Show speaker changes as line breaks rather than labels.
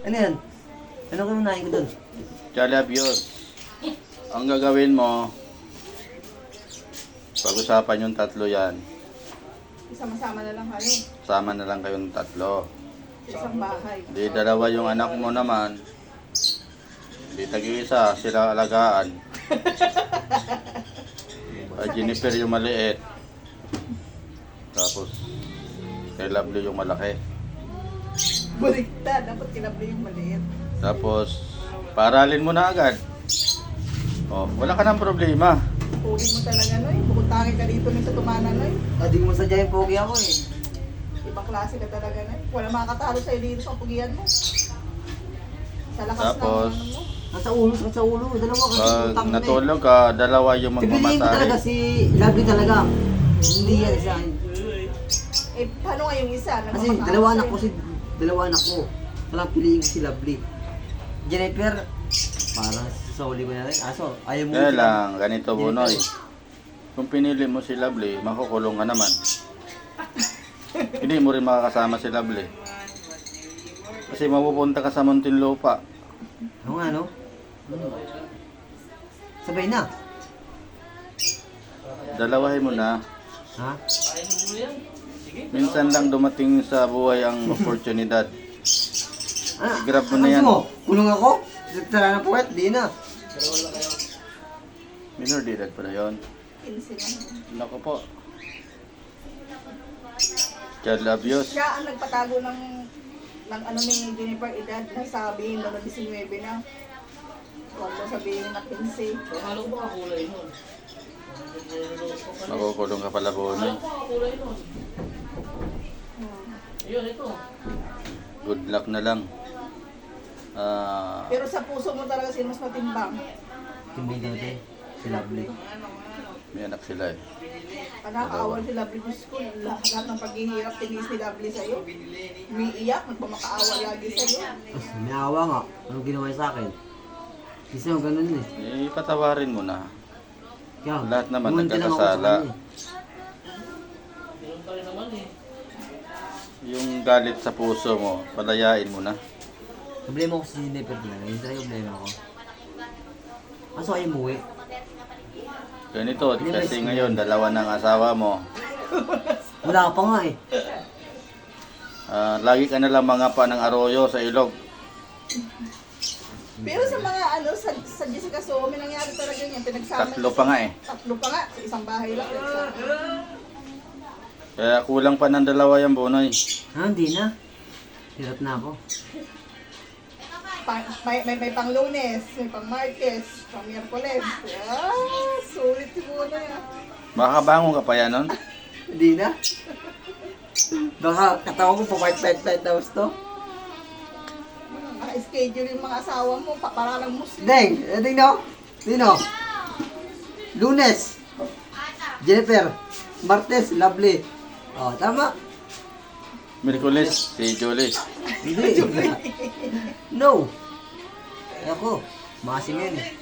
Ano yan? Ano ko unahin ko doon?
Jalabios. Ang gagawin mo, pag-usapan yung tatlo yan.
Isama-sama na lang kayo.
Sama na lang kayong tatlo.
Sa isang bahay.
Di dalawa yung anak mo naman. Di tag-iisa, sila alagaan. Jennifer yung maliit. Tapos, kay Lovely yung malaki.
Baliktad. Dapat kinabli yung maliit.
Tapos, paralin mo na agad. Oh, wala ka ng problema.
Pugi mo talaga, Noy. Bukutangin ka dito sa tumana, Noy.
Hindi mo sadya yung pogi ako eh.
Ibang klase ka talaga, Noy. Wala makakatalo sa'yo dito sa pugian mo. Sa lakas
Tapos,
ng ano mo.
Nasa ulo. Dalawa kasi
pag
utang na eh.
natulog ka, dalawa yung
Pipiliin ko talaga
magmamasahe.
si Lovely talaga. Hindi yan isa.
Eh, paano nga yung isa?
Kasi dalawa anak ko. Walang piliin ko si Lovely. Jennifer, parang sasawli ko na rin. Aso, ayaw mo
Kaya
sila.
lang, ganito Bunoy. Kung pinili mo si Lovely, makukulong ka naman. Hindi mo rin makakasama si Lovely. Kasi mapupunta ka sa Muntinlupa.
Oo nga, no? Sabay na.
Dalawahin mo na.
Ha?
Minsan lang dumating sa buhay ang oportunidad.
Ah,
Grab mo na yan.
Mo? Kulong ako? Tara na puwet, di na.
Minor de edad pa na yun.
15 lang.
Naku po. Child abuse.
Siya ang nagpatago ng ano ni Jennifer edad na sabihin na 19 na. Huwag mo sabihin na 15.
Makukulong ka pala Bunoy. Good luck na lang.
Pero sa puso mo talaga sino mas matimbang.
Tumigil natin. Si Lovely.
May anak sila eh.
Nakakaawal si Lovely sa school. Lahat ng paghihirap tinis ni Lovely sa'yo. Umiiyak, nagpamakaawa lagi sa'yo.
May awa nga. Anong ginawa niya sa akin? Kasi yung ganun eh.
Patawarin mo na.
Kaya,
Lahat naman
gumanti lang ako sa
nagkakasala.
kanya eh.
Yung galit sa puso mo, palayain mo na.
Problema ko si Jennifer talaga. Yun talaga yung problema ko. Kaso ayaw umuwi.
Ganito, kasi ngayon, dalawa ng asawa mo.
Wala ka pa nga eh.
Lagi ka nalang mga pa ng arroyo sa ilog.
Pero sa mga sa Jessica So, may nangyari talaga yan. Pinagsama
Tatlo pa nga eh.
Tatlo pa nga. Sa isang bahay lang.
Kaya kulang pa ng dalawa yung Bunoy.
Hindi na. Hirap na ako.
May pang Lunes, may pang Martes, pang Miyerkules. Sulit siguro na yan.
Makakabangon ka pa yan nun?
Hindi na. Baka katawan ko pa-white tapos to.
Naka-schedule yung mga asawa mo, para lang Muslim.
Dino. Lunes. Jennifer. Martes, Lovely. Oh, tama.
Miyerkules, si Julie.
Hindi. No. Ako. Masing yan eh.